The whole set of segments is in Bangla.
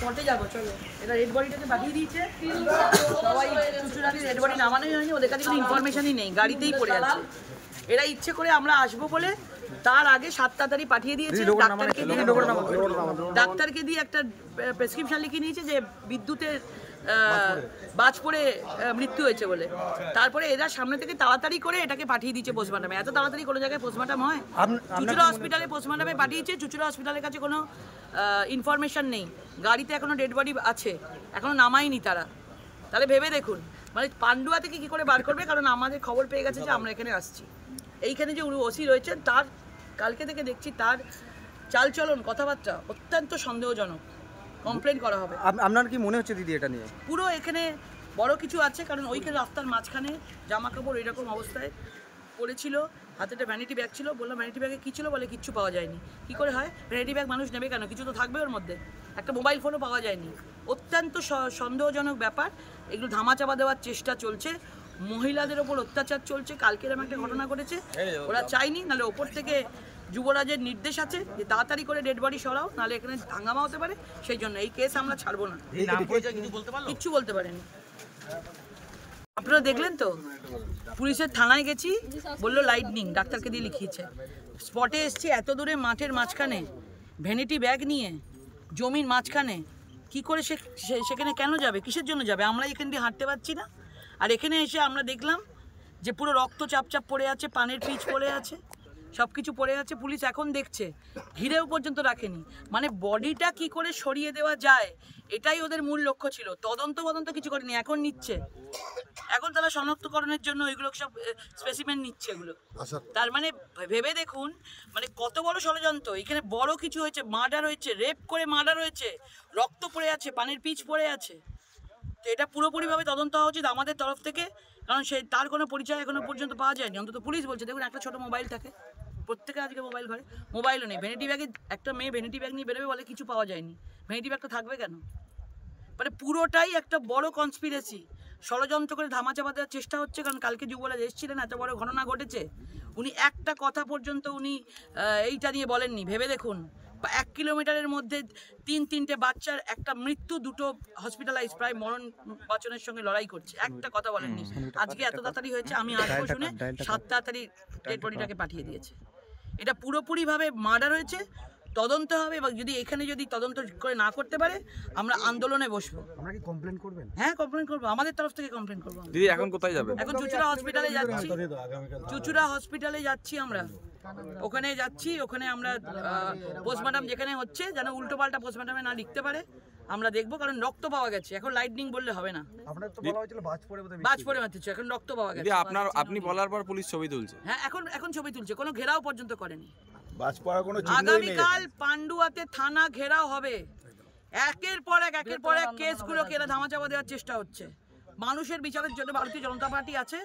স্পটে যাবো, চলো। এরা রেড বডিটাকে পাঠিয়ে দিয়েছে, সবাই চুচুড়াতে রেড বডি নামানোই হয়নি, ওদের কাছে কোনো ইনফরমেশনই নেই, গাড়িতেই পড়ে আছে। এরা ইচ্ছে করে আমরা আসবো বলে তার আগে 7 তাড়াতাড়ি পাঠিয়ে দিয়েছে, ডাক্তারকে দিয়ে একটা প্রেসক্রিপশন লিখে নিয়েছে যে বিদ্যুতের বাজ পড়ে মৃত্যু হয়েছে বলে। তারপরে এরা সামনে থেকে তাড়াতাড়ি করে এটাকে পাঠিয়ে দিয়েছে পোস্টমর্টমে। এত তাড়াতাড়ি কোনো জায়গায় পোস্টমর্টম হয়? চুচুড়া হসপিটালে পোস্টমর্টমে পাঠিয়েছে, চুচুড়া হসপিটালের কাছে কোনো ইনফরমেশন নেই, গাড়িতে এখনো ডেড বডি আছে, এখনো নামায়নি তারা। তাহলে ভেবে দেখুন, মানে পান্ডুয়া থেকে কি করে বার করবে? কারণ আমাদের খবর পেয়ে গেছে যে আমরা এখানে আসছি। এইখানে যে ওসি রয়েছেন, তার কালকে থেকে দেখছি তার চালচলন, কথাবার্তা অত্যন্ত সন্দেহজনক। কমপ্লেন করা হবে। আপনার কি মনে হচ্ছে দিদি এটা নিয়ে? পুরো এখানে বড় কিছু আছে, কারণ ওইখানে রাস্তার মাঝখানে জামা কাপড় এইরকম অবস্থায় পড়েছিল, হাতে একটা ভ্যানিটি ব্যাগ ছিল। বললাম ভ্যানিটি ব্যাগে কী ছিল? বলে কিচ্ছু পাওয়া যায়নি। কি করে হয়? ভ্যানিটি ব্যাগ মানুষ নেবে কেন? কিছু তো থাকবে ওর মধ্যে। একটা মোবাইল ফোনও পাওয়া যায়নি। অত্যন্ত সন্দেহজনক ব্যাপার। এগুলো ধামাচাপা দেওয়ার চেষ্টা চলছে, মহিলাদের ওপর অত্যাচার চলছে। কালকে এরকম একটা ঘটনা ঘটেছে, ওরা চাইনি, নাহলে ওপর থেকে যুবরাজের নির্দেশ আছে যে তাড়াতাড়ি করে ডেড বডি সরাও, নাহলে এখানে হাঙ্গামা হতে পারে। সেই জন্য এই কেস আমরা ছাড়বো না। কিচ্ছু বলতে পারেনি। আপনারা দেখলেন তো, পুলিশের থানায় গেছি, বললো লাইটনিং, ডাক্তারকে দিয়ে লিখিয়েছে। স্পটে এসছি, এত দূরে মাঠের মাঝখানে ভ্যানিটি ব্যাগ নিয়ে, জমির মাঝখানে, কি করে সেখানে কেন যাবে? কিসের জন্য যাবে? আমরা এখান দিয়ে হাঁটতে পারছি না। আর এখানে এসে আমরা দেখলাম যে পুরো রক্ত চাপচাপ পড়ে আছে, পানের পিচ পড়ে আছে, সব কিছু পড়ে আছে। পুলিশ এখন দেখছে, ঘিরেও পর্যন্ত রাখেনি। মানে বডিটা কি করে সরিয়ে দেওয়া যায়, এটাই ওদের মূল লক্ষ্য ছিল। তদন্ত কিছু করেনি, এখন নিচ্ছে। এখন তারা শনাক্তকরণের জন্য ওইগুলো সব স্পেসিমেন নিচ্ছে এগুলো। তার মানে ভেবে দেখুন, মানে কত বড় ষড়যন্ত্র। এখানে বড় কিছু হয়েছে, মার্ডার হয়েছে, রেপ করে মার্ডার হয়েছে, রক্ত পড়ে আছে, পানের পিচ পড়ে আছে। তো এটা পুরোপুরিভাবে তদন্ত হওয়া উচিত আমাদের তরফ থেকে, কারণ তার কোনো পরিচয় এখনো পর্যন্ত পাওয়া যায়নি। অন্তত পুলিশ বলছে, দেখুন একটা ছোট মোবাইল থাকে, প্রত্যেকে আজকে মোবাইল ঘরে, মোবাইলও নেই। ভ্যানিটি ব্যাগে একটা মেয়ে ভ্যানিটি ব্যাগ নিয়ে বেরোবে, বলে কিছু পাওয়া যায়নি। ভ্যানিটি ব্যাগটা থাকবে কেন? মানে পুরোটাই একটা বড় কনস্পিরেসি, ষড়যন্ত্র করে ধামাচাপা দেওয়ার চেষ্টা হচ্ছে। কারণ কালকে যুবরাজ এসেছিলেন, এত বড় ঘটনা ঘটেছে, উনি একটা কথা পর্যন্ত উনি এইটা নিয়ে বলেননি। ভেবে দেখুন, 1 কিলোমিটারের মধ্যে 3-3টে বাচ্চার একটা মৃত্যু, 2টো হসপিটালাইজ, প্রায় মরণ বাঁচনের সঙ্গে লড়াই করছে, একটা কথা বলেননি। আজকে এত তাড়াতাড়ি হয়েছে, আমি আসবো শুনে 7 তাড়াতাড়ি ডেড বডিটাকে পাঠিয়ে দিয়েছে। এটা পুরোপুরিভাবে মার্ডার হয়েছে, তদন্ত হবে। এবং যদি এখানে যদি তদন্ত করে না করতে পারে, আমরা আন্দোলনে বসবো। আমরা কি কমপ্লেন করবেন? হ্যাঁ, কমপ্লেন করবো, আমাদের তরফ থেকে কমপ্লেন করবো। দিদি এখন কোথায় যাবেন? এখন চুচুড়া হসপিটালে যাচ্ছি, চুচুড়া হসপিটালে যাচ্ছি আমরা। ওখানে যাচ্ছি, ওখানে আমরা পোস্টমর্টম যেখানে হচ্ছে, যেন উল্টোপাল্টা পোস্টমর্টমে না লিখতে পারে, আমরা দেখবো। কারণ রক্ত পাওয়া গেছে, এখন লাইটনিং বললে হবে না। আপনার তো বলা হয়েছিল বাজ পড়ে মারতেছে, এখন রক্ত পাওয়া গেছে। আপনি বলার পর পুলিশ ছবি তুলছে। হ্যাঁ, এখন ছবি তুলছে, কোনো ঘেরাও পর্যন্ত করেনি। আগামীকাল পান্ডুয়াতে থানা ঘেরাও হবে। একের পর এক কেসগুলোকে এরা ধামাচাপা দেওয়ার চেষ্টা হচ্ছে। মানুষের বিচারের জন্য ভারতীয় জনতা পার্টি আছে,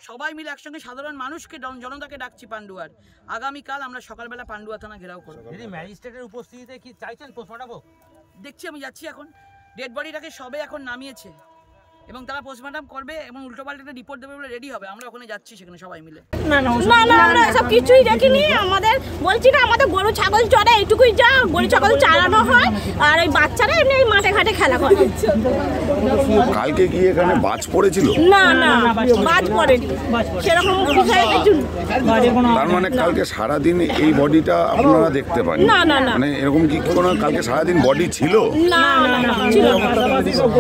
সবাই মিলে একসঙ্গে সাধারণ মানুষকে, জনতাকে ডাকছি পান্ডুয়ার। আগামীকাল আমরা সকালবেলা পান্ডুয়া থানা ঘেরাও করবো। ম্যাজিস্ট্রেটের উপস্থিতিতে কি চাইছেন পোস্টমর্টম? দেখছি, আমি যাচ্ছি এখন। ডেড বডিটাকে সবে এখন নামিয়েছে এবং তারা পোস্টমর্টম করবে এবং উল্টোপাল্টা রিপোর্ট দেবে বলে রেডি হবে। আমরা ওখানে যাচ্ছি, সেখানে সবাই মিলে। না আমরা সব কিছুই দেখিনি। আমাদের বলছি না, আমাদের গরু ছাগল চড়ে, এইটুকুই যা গরু ছাগল চালানো হয়, আর এই বাচ্চারা এমনি মাঠে ঘাটে খেলা করে। কালকে কি এখানে বাজ পড়েছিল? না বাজ পড়েনি সেরকম বিষয়ে কিছু। তার মানে কালকে সারাদিন এই বডিটা আপনারা দেখতে পান? না মানে এরকম কি কোনো কালকে সারাদিন বডি ছিল? না ছিল না,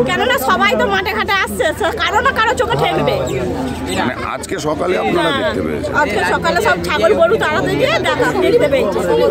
কেননা সবাই তো মাঠে ঘাটে আসছে, কারো না কারো চোখে ঠেকবে। মানে আজকে সকালে আপনারা দেখতে পেয়েছেন? আজকে সকালে সব ছাগল গরু তাড়াতে গিয়ে দেখতে পেয়েছি।